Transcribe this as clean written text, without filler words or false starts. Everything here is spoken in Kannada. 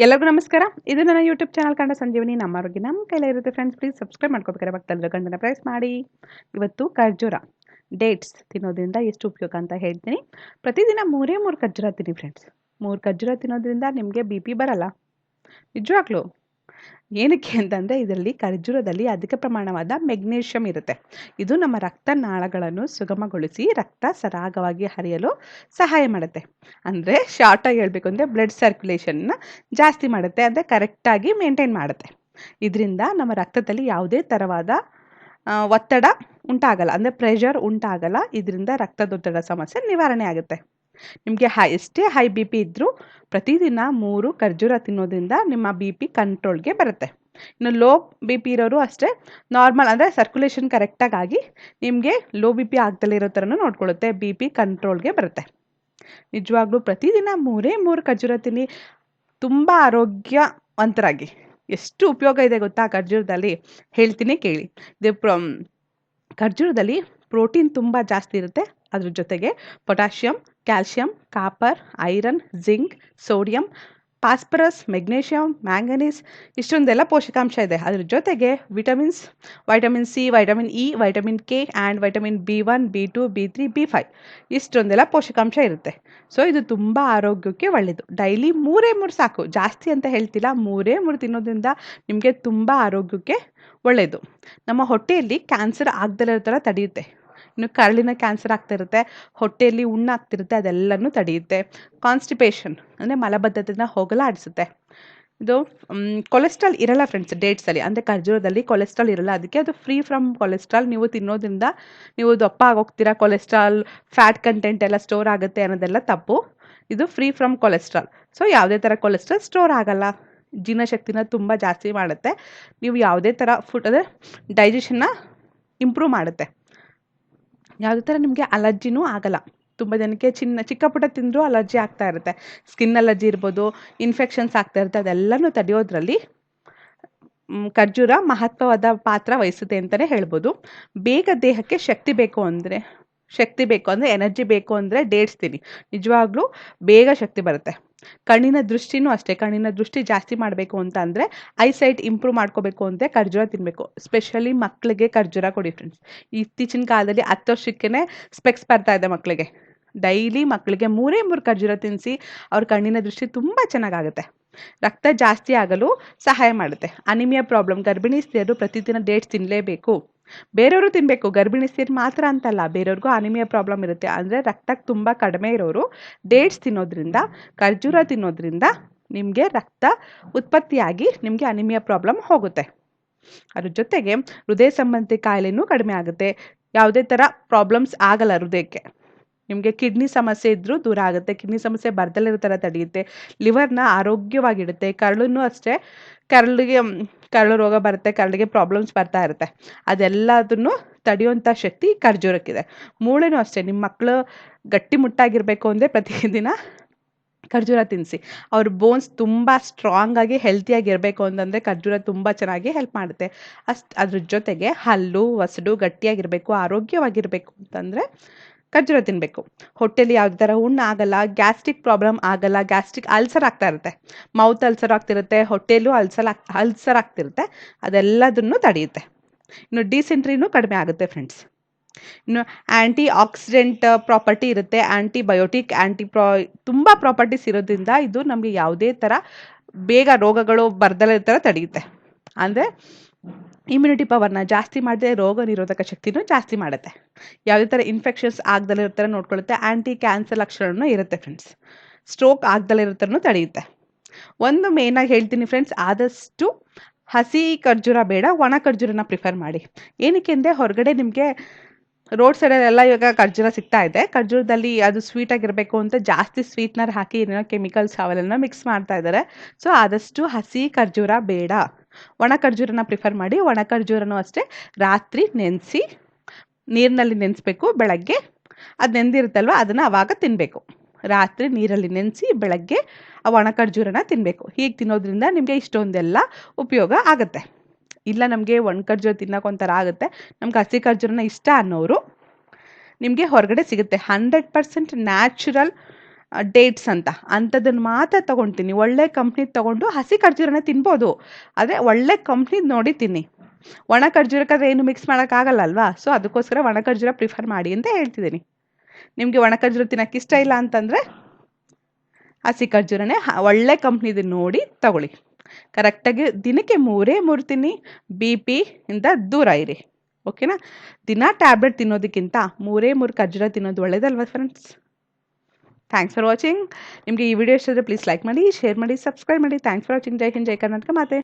ಎಲ್ಲರಿಗೂ ನಮಸ್ಕಾರ. ಇದು ನನ್ನ ಯೂಟ್ಯೂಬ್ ಚಾನಲ್ ಕಂಡ ಸಂಜೀವಿನಿ. ನಮ್ಮ ಆರೋಗ್ಯ ನಮ್ಮ ಕೈಲೇ ಇರುತ್ತೆ ಫ್ರೆಂಡ್ಸ್. ಪ್ಲೀಸ್ ಸಬ್ಸ್ಕ್ರೈಬ್ ಮಾಡ್ಕೋಬೇಕಾರೆ ಪಕ್ಕದಲ್ಲಿರೋ ಗಂಟೆನ ಪ್ರೆಸ್ ಮಾಡಿ. ಇವತ್ತು ಖರ್ಜೂರ ಡೇಟ್ಸ್ ತಿನ್ನೋದ್ರಿಂದ ಎಷ್ಟು ಉಪಯೋಗ ಅಂತ ಹೇಳ್ತೀನಿ. ಪ್ರತಿದಿನ 3 ಖರ್ಜೂರ ತಿನ್ನಿ ಫ್ರೆಂಡ್ಸ್. 3 ಖರ್ಜೂರ ತಿನ್ನೋದ್ರಿಂದ ನಿಮಗೆ BP ಬರಲ್ಲ, ನಿಜವಾಗ್ಲೂ. ಏನಕ್ಕೆ ಅಂತಂದರೆ ಇದರಲ್ಲಿ ಖರ್ಜೂರದಲ್ಲಿ ಅಧಿಕ ಪ್ರಮಾಣವಾದ ಮೆಗ್ನೀಷಿಯಮ್ ಇರುತ್ತೆ. ಇದು ನಮ್ಮ ರಕ್ತನಾಳಗಳನ್ನು ಸುಗಮಗೊಳಿಸಿ ರಕ್ತ ಸರಾಗವಾಗಿ ಹರಿಯಲು ಸಹಾಯ ಮಾಡುತ್ತೆ. ಅಂದರೆ ಶಾರ್ಟಾಗಿ ಹೇಳಬೇಕು ಅಂದರೆ ಬ್ಲಡ್ ಸರ್ಕ್ಯುಲೇಷನ್ನ ಜಾಸ್ತಿ ಮಾಡುತ್ತೆ, ಅಂದರೆ ಕರೆಕ್ಟಾಗಿ ಮೇಂಟೈನ್ ಮಾಡುತ್ತೆ. ಇದರಿಂದ ನಮ್ಮ ರಕ್ತದಲ್ಲಿ ಯಾವುದೇ ಥರವಾದ ಒತ್ತಡ ಉಂಟಾಗಲ್ಲ, ಅಂದರೆ ಪ್ರೆಷರ್ ಉಂಟಾಗಲ್ಲ. ಇದರಿಂದ ರಕ್ತದೊತ್ತಡ ಸಮಸ್ಯೆ ನಿವಾರಣೆ ಆಗುತ್ತೆ. ನಿಮಗೆ ಎಷ್ಟೇ ಹೈ BP ಇದ್ದರೂ ಪ್ರತಿದಿನ 3 ಖರ್ಜೂರ ತಿನ್ನೋದ್ರಿಂದ ನಿಮ್ಮ BP ಕಂಟ್ರೋಲ್ಗೆ ಬರುತ್ತೆ. ಇನ್ನು ಲೋ BP ಇರೋರು ಅಷ್ಟೇ, ನಾರ್ಮಲ್ ಅಂದರೆ ಸರ್ಕ್ಯುಲೇಷನ್ ಕರೆಕ್ಟಾಗಿ ನಿಮಗೆ ಲೋ BP ಆಗ್ದಲೇ ಇರೋ ಥರನೂ ನೋಡ್ಕೊಳ್ಳುತ್ತೆ, BP ಕಂಟ್ರೋಲ್ಗೆ ಬರುತ್ತೆ. ನಿಜವಾಗ್ಲೂ ಪ್ರತಿದಿನ 3 ಖರ್ಜೂರ ತಿನ್ನಿ, ತುಂಬ ಆರೋಗ್ಯವಂತರಾಗಿ. ಎಷ್ಟು ಉಪಯೋಗ ಇದೆ ಗೊತ್ತಾ ಖರ್ಜೂರದಲ್ಲಿ, ಹೇಳ್ತೀನಿ ಕೇಳಿ. ಇದು ಖರ್ಜೂರದಲ್ಲಿ ಪ್ರೋಟೀನ್ ತುಂಬ ಜಾಸ್ತಿ ಇರುತ್ತೆ. ಅದ್ರ ಜೊತೆಗೆ potassium, calcium, copper, iron, zinc, sodium, phosphorus, magnesium, manganese, ಇಷ್ಟೊಂದೆಲ್ಲ ಪೋಷಕಾಂಶ ಇದೆ. ಅದ್ರ ಜೊತೆಗೆ vitamins, vitamin C, vitamin E, vitamin K and vitamin B1, B2, B3, B5 ಇಷ್ಟೊಂದೆಲ್ಲ ಪೋಷಕಾಂಶ ಇರುತ್ತೆ. ಸೊ ಇದು ತುಂಬ ಆರೋಗ್ಯಕ್ಕೆ ಒಳ್ಳೆಯದು. ಡೈಲಿ 3 ಸಾಕು, ಜಾಸ್ತಿ ಅಂತ ಹೇಳ್ತಿಲ್ಲ. 3 ತಿನ್ನೋದ್ರಿಂದ ನಿಮಗೆ ತುಂಬ ಆರೋಗ್ಯಕ್ಕೆ ಒಳ್ಳೆಯದು. ನಮ್ಮ ಹೊಟ್ಟೆಯಲ್ಲಿ ಕ್ಯಾನ್ಸರ್ ಆಗದಲ್ಲೇ ಇರೋ ಥರ ತಡೆಯುತ್ತೆ. ಇನ್ನು ಕರಳಿನ ಕ್ಯಾನ್ಸರ್ ಆಗ್ತಿರುತ್ತೆ, ಹೊಟ್ಟೆಯಲ್ಲಿ ಹುಣ್ಣಾಗ್ತಿರುತ್ತೆ, ಅದೆಲ್ಲನೂ ತಡೆಯುತ್ತೆ. ಕಾನ್ಸ್ಟಿಪೇಷನ್ ಅಂದರೆ ಮಲಬದ್ಧತೆನ ಹೋಗಲಾಡಿಸುತ್ತೆ. ಇದು ಕೊಲೆಸ್ಟ್ರಾಲ್ ಇರಲ್ಲ ಫ್ರೆಂಡ್ಸ್ ಡೇಟ್ಸಲ್ಲಿ, ಅಂದರೆ ಖರ್ಜೂರದಲ್ಲಿ ಕೊಲೆಸ್ಟ್ರಾಲ್ ಇರಲ್ಲ. ಅದಕ್ಕೆ ಅದು ಫ್ರೀ ಫ್ರಮ್ ಕೊಲೆಸ್ಟ್ರಾಲ್. ನೀವು ತಿನ್ನೋದ್ರಿಂದ ನೀವು ದಪ್ಪ ಆಗೋಗ್ತೀರಾ, ಕೊಲೆಸ್ಟ್ರಾಲ್ ಫ್ಯಾಟ್ ಕಂಟೆಂಟ್ ಎಲ್ಲ ಸ್ಟೋರ್ ಆಗುತ್ತೆ ಅನ್ನೋದೆಲ್ಲ ತಪ್ಪು. ಇದು ಫ್ರೀ ಫ್ರಮ್ ಕೊಲೆಸ್ಟ್ರಾಲ್. ಸೊ ಯಾವುದೇ ಥರ ಕೊಲೆಸ್ಟ್ರಾಲ್ ಸ್ಟೋರ್ ಆಗಲ್ಲ. ಜೀರ್ಣಶಕ್ತಿನ ತುಂಬ ಜಾಸ್ತಿ ಮಾಡುತ್ತೆ. ನೀವು ಯಾವುದೇ ಥರ ಫುಡ್ ಅಂದರೆ ಡೈಜೆಷನ್ನ ಇಂಪ್ರೂವ್ ಮಾಡುತ್ತೆ. ಯಾವುದೇ ಥರ ನಿಮಗೆ ಅಲರ್ಜಿನೂ ಆಗಲ್ಲ. ತುಂಬ ಜನಕ್ಕೆ ಚಿಕ್ಕ ಪುಟ್ಟ ತಿಂದರೂ ಅಲರ್ಜಿ ಆಗ್ತಾ ಇರುತ್ತೆ. ಸ್ಕಿನ್ ಅಲರ್ಜಿ ಇರ್ಬೋದು, ಇನ್ಫೆಕ್ಷನ್ಸ್ ಆಗ್ತಾ ಇರುತ್ತೆ. ಅದೆಲ್ಲನೂ ತಡೆಯೋದ್ರಲ್ಲಿ ಖರ್ಜೂರ ಮಹತ್ವವಾದ ಪಾತ್ರ ವಹಿಸುತ್ತೆ ಅಂತಲೇ ಹೇಳ್ಬೋದು. ಬೇಗ ದೇಹಕ್ಕೆ ಶಕ್ತಿ ಬೇಕು ಅಂದರೆ ಎನರ್ಜಿ ಬೇಕು ಅಂದರೆ ಡೇಟ್ಸ್ ತಿನ್ನಿ. ನಿಜವಾಗ್ಲೂ ಬೇಗ ಶಕ್ತಿ ಬರುತ್ತೆ. ಕಣ್ಣಿನ ದೃಷ್ಟಿನೂ ಅಷ್ಟೇ. ಕಣ್ಣಿನ ದೃಷ್ಟಿ ಜಾಸ್ತಿ ಮಾಡಬೇಕು ಅಂತ ಅಂದರೆ, ಐಸೈಟ್ ಇಂಪ್ರೂವ್ ಮಾಡ್ಕೋಬೇಕು ಅಂದರೆ ಖರ್ಜೂರ ತಿನ್ನಬೇಕು. ಸ್ಪೆಷಲಿ ಮಕ್ಕಳಿಗೆ ಖರ್ಜೂರ ಕೊಡಿ ಫ್ರೆಂಡ್ಸ್. ಇತ್ತೀಚಿನ ಕಾಲದಲ್ಲಿ 10 ವರ್ಷಕ್ಕೇ ಸ್ಪೆಕ್ಸ್ ಬರ್ತಾ ಇದೆ ಮಕ್ಕಳಿಗೆ. ಡೈಲಿ ಮಕ್ಕಳಿಗೆ 3 ಖರ್ಜೂರ ತಿನ್ನಿಸಿ, ಅವ್ರ ಕಣ್ಣಿನ ದೃಷ್ಟಿ ತುಂಬ ಚೆನ್ನಾಗಾಗುತ್ತೆ. ರಕ್ತ ಜಾಸ್ತಿ ಆಗಲು ಸಹಾಯ ಮಾಡುತ್ತೆ. ಅನಿಮಿಯಾ ಪ್ರಾಬ್ಲಮ್, ಗರ್ಭಿಣಿ ಸ್ತ್ರೀಯರು ಪ್ರತಿದಿನ ಡೇಟ್ಸ್ ತಿನ್ನಲೇಬೇಕು. ಬೇರೆಯವರು ತಿನ್ನಬೇಕು, ಗರ್ಭಿಣಿ ಸ್ತ್ರೀಯರು ಮಾತ್ರ ಅಂತಲ್ಲ, ಬೇರೆಯವ್ರಿಗೂ ಅನಿಮಿಯಾ ಪ್ರಾಬ್ಲಮ್ ಇರುತ್ತೆ. ಅಂದರೆ ರಕ್ತ ತುಂಬ ಕಡಿಮೆ ಇರೋರು ಡೇಟ್ಸ್ ತಿನ್ನೋದ್ರಿಂದ, ಖರ್ಜೂರ ತಿನ್ನೋದ್ರಿಂದ ನಿಮಗೆ ರಕ್ತ ಉತ್ಪತ್ತಿಯಾಗಿ ನಿಮಗೆ ಅನಿಮಿಯಾ ಪ್ರಾಬ್ಲಮ್ ಹೋಗುತ್ತೆ. ಅದ್ರ ಜೊತೆಗೆ ಹೃದಯ ಸಂಬಂಧಿ ಕಾಯಿಲೆನೂ ಕಡಿಮೆ ಆಗುತ್ತೆ. ಯಾವುದೇ ಥರ ಪ್ರಾಬ್ಲಮ್ಸ್ ಆಗಲ್ಲ ಹೃದಯಕ್ಕೆ. ನಿಮಗೆ ಕಿಡ್ನಿ ಸಮಸ್ಯೆ ಇದ್ದರೂ ದೂರ ಆಗುತ್ತೆ. ಕಿಡ್ನಿ ಸಮಸ್ಯೆ ಬರ್ದಲ್ಲಿರೋ ಥರ ತಡೆಯುತ್ತೆ. ಲಿವರ್ನ ಆರೋಗ್ಯವಾಗಿಡುತ್ತೆ. ಕರಳನ್ನು ಅಷ್ಟೇ, ಕರಳು ರೋಗ ಬರುತ್ತೆ, ಕರಳಿಗೆ ಪ್ರಾಬ್ಲಮ್ಸ್ ಬರ್ತಾ ಇರುತ್ತೆ. ಅದೆಲ್ಲದನ್ನು ತಡೆಯುವಂಥ ಶಕ್ತಿ ಖರ್ಜೂರಕ್ಕಿದೆ. ಮೂಳೆನೂ ಅಷ್ಟೇ, ನಿಮ್ಮ ಮಕ್ಕಳು ಗಟ್ಟಿಮುಟ್ಟಾಗಿರಬೇಕು ಅಂದರೆ ಪ್ರತಿದಿನ ಖರ್ಜೂರ ತಿನ್ನಿಸಿ. ಅವ್ರ ಬೋನ್ಸ್ ತುಂಬ ಸ್ಟ್ರಾಂಗಾಗಿ ಹೆಲ್ತಿಯಾಗಿರಬೇಕು ಅಂತಂದರೆ ಖರ್ಜೂರ ತುಂಬ ಚೆನ್ನಾಗಿ ಹೆಲ್ಪ್ ಮಾಡುತ್ತೆ. ಅದ್ರ ಜೊತೆಗೆ ಹಲ್ಲು ವಸಡು ಗಟ್ಟಿಯಾಗಿರಬೇಕು, ಆರೋಗ್ಯವಾಗಿರಬೇಕು ಅಂತಂದರೆ ಖರ್ಜೂರ ತಿನ್ನಬೇಕು. ಹೊಟ್ಟೆಲಿ ಯಾವುದೇ ಥರ ಹುಣ್ಣು ಆಗಲ್ಲ, ಗ್ಯಾಸ್ಟ್ರಿಕ್ ಪ್ರಾಬ್ಲಮ್ ಆಗಲ್ಲ. ಗ್ಯಾಸ್ಟ್ರಿಕ್ ಅಲ್ಸರ್ ಆಗ್ತಾ ಇರುತ್ತೆ, ಮೌತ್ ಅಲ್ಸರ್ ಆಗ್ತಿರುತ್ತೆ, ಹೊಟ್ಟೆಯಲ್ಲೂ ಅಲ್ಸರ್ ಆಗ್ತಿರುತ್ತೆ. ಅದೆಲ್ಲದನ್ನು ತಡೆಯುತ್ತೆ. ಇನ್ನು ಡಿಸೆಂಟ್ರಿನೂ ಕಡಿಮೆ ಆಗುತ್ತೆ ಫ್ರೆಂಡ್ಸ್. ಇನ್ನು ಆ್ಯಂಟಿ ಆಕ್ಸಿಡೆಂಟ್ ಪ್ರಾಪರ್ಟಿ ಇರುತ್ತೆ, ಆ್ಯಂಟಿಬಯೋಟಿಕ್ ತುಂಬ ಪ್ರಾಪರ್ಟೀಸ್ ಇರೋದ್ರಿಂದ ಇದು ನಮಗೆ ಯಾವುದೇ ಥರ ಬೇಗ ರೋಗಗಳು ಬರ್ದಲೇ ಥರ ತಡೆಯುತ್ತೆ. ಅಂದರೆ ಇಮ್ಯುನಿಟಿ ಪವರ್ನ ಜಾಸ್ತಿ ಮಾಡಿದೆ, ರೋಗ ನಿರೋಧಕ ಶಕ್ತಿನೂ ಜಾಸ್ತಿ ಮಾಡುತ್ತೆ. ಯಾವುದೇ ಥರ ಇನ್ಫೆಕ್ಷನ್ಸ್ ಆಗ್ದಲೇ ಇರೋ ಥರ ನೋಡ್ಕೊಳ್ಳುತ್ತೆ. ಆ್ಯಂಟಿ ಕ್ಯಾನ್ಸರ್ ಲಕ್ಷಣವೂ ಇರುತ್ತೆ ಫ್ರೆಂಡ್ಸ್. ಸ್ಟ್ರೋಕ್ ಆಗ್ದಲೇ ಇರೋ ಥರನೂ ತಡೆಯುತ್ತೆ. ಒಂದು ಮೇಯ್ನಾಗಿ ಹೇಳ್ತೀನಿ ಫ್ರೆಂಡ್ಸ್, ಆದಷ್ಟು ಹಸಿ ಖರ್ಜೂರ ಬೇಡ, ಒಣ ಖರ್ಜೂರನ ಪ್ರಿಫರ್ ಮಾಡಿ. ಏನಕ್ಕೆ ಅಂದರೆ ಹೊರಗಡೆ ನಿಮಗೆ ರೋಡ್ ಸೈಡಲ್ಲೆಲ್ಲ ಇವಾಗ ಖರ್ಜೂರ ಸಿಗ್ತಾ ಇದೆ. ಖರ್ಜೂರದಲ್ಲಿ ಅದು ಸ್ವೀಟಾಗಿರಬೇಕು ಅಂತ ಜಾಸ್ತಿ ಸ್ವೀಟ್ನರ್ ಹಾಕಿ ಏನೇನೋ ಕೆಮಿಕಲ್ಸ್ ಅವೆಲ್ಲ ಮಿಕ್ಸ್ ಮಾಡ್ತಾ ಇದ್ದಾರೆ. ಸೊ ಆದಷ್ಟು ಹಸಿ ಖರ್ಜೂರ ಬೇಡ, ಒಣ ಖರ್ಜೂರನ ಪ್ರಿಫರ್ ಮಾಡಿ. ಒಣ ಖರ್ಜೂರನೂ ಅಷ್ಟೇ ರಾತ್ರಿ ನೆನೆಸಿ, ನೀರಿನಲ್ಲಿ ನೆನೆಸ್ಬೇಕು. ಬೆಳಗ್ಗೆ ಅದು ನೆಂದಿರುತ್ತಲ್ವ ಅದನ್ನು ಆವಾಗ ತಿನ್ನಬೇಕು. ರಾತ್ರಿ ನೀರಲ್ಲಿ ನೆನೆಸಿ ಬೆಳಗ್ಗೆ ಆ ಒಣ ಖರ್ಜೂರನ ತಿನ್ನಬೇಕು. ಹೀಗೆ ತಿನ್ನೋದ್ರಿಂದ ನಿಮಗೆ ಇಷ್ಟೊಂದೆಲ್ಲ ಉಪಯೋಗ ಆಗುತ್ತೆ. ಇಲ್ಲ ನಮಗೆ ಒಣ ಖರ್ಜೂರ ತಿನ್ನೋಕೊಂಥರ ಆಗುತ್ತೆ, ನಮ್ಗೆ ಹಸಿ ಖರ್ಜೂರನ ಇಷ್ಟ ಅನ್ನೋರು ನಿಮಗೆ ಹೊರಗಡೆ ಸಿಗುತ್ತೆ. 100% ನ್ಯಾಚುರಲ್ ಡೇಟ್ಸ್ ಅಂತ ಅಂಥದ್ದನ್ನು ಮಾತ್ರ ತೊಗೊಳ್ತೀನಿ. ಒಳ್ಳೆ ಕಂಪ್ನಿದು ತೊಗೊಂಡು ಹಸಿ ಖರ್ಜೂರನೇ ತಿನ್ಬೋದು, ಆದರೆ ಒಳ್ಳೆ ಕಂಪ್ನಿದು ನೋಡಿ ತಿನ್ನಿ. ಒಣ ಖರ್ಜೂರಕ್ಕಾದ್ರೆ ಏನು ಮಿಕ್ಸ್ ಮಾಡೋಕ್ಕಾಗಲ್ಲ ಅಲ್ವಾ, ಸೊ ಅದಕ್ಕೋಸ್ಕರ ಒಣ ಖರ್ಜೂರ ಪ್ರಿಫರ್ ಮಾಡಿ ಅಂತ ಹೇಳ್ತಿದ್ದೀನಿ. ನಿಮಗೆ ಒಣ ಖರ್ಜೂರ ತಿನ್ನೋಕ್ಕೆ ಇಷ್ಟ ಇಲ್ಲ ಅಂತಂದರೆ ಹಸಿ ಖರ್ಜೂರನೇ ಒಳ್ಳೆ ಕಂಪ್ನಿದು ನೋಡಿ ತಗೊಳ್ಳಿ. ಕರೆಕ್ಟಾಗಿ ದಿನಕ್ಕೆ 3 ತಿನ್ನಿ, ಬಿ ಪಿಯಿಂದ ದೂರ ಇರಿ. ಓಕೆನಾ? ದಿನ ಟ್ಯಾಬ್ಲೆಟ್ ತಿನ್ನೋದಕ್ಕಿಂತ 3 ಖರ್ಜೂರ ತಿನ್ನೋದು ಒಳ್ಳೇದಲ್ವಾ ಫ್ರೆಂಡ್ಸ್? Thanks for watching. ನಿಮಗೆ ಈ ವಿಡಿಯೋ ಇಷ್ಟ ಆದರೆ ಪ್ಲೀಸ್ ಲೈಕ್ ಮಾಡಿ, ಶೇರ್ ಮಾಡಿ, ಸಬ್ಸ್ಕ್ರೈಬ್ ಮಾಡಿ. Thanks for watching. ಜೈ ಹಿಂದ್, ಜೈ ಕರ್ನಾಟಕ ಮಾತೆ.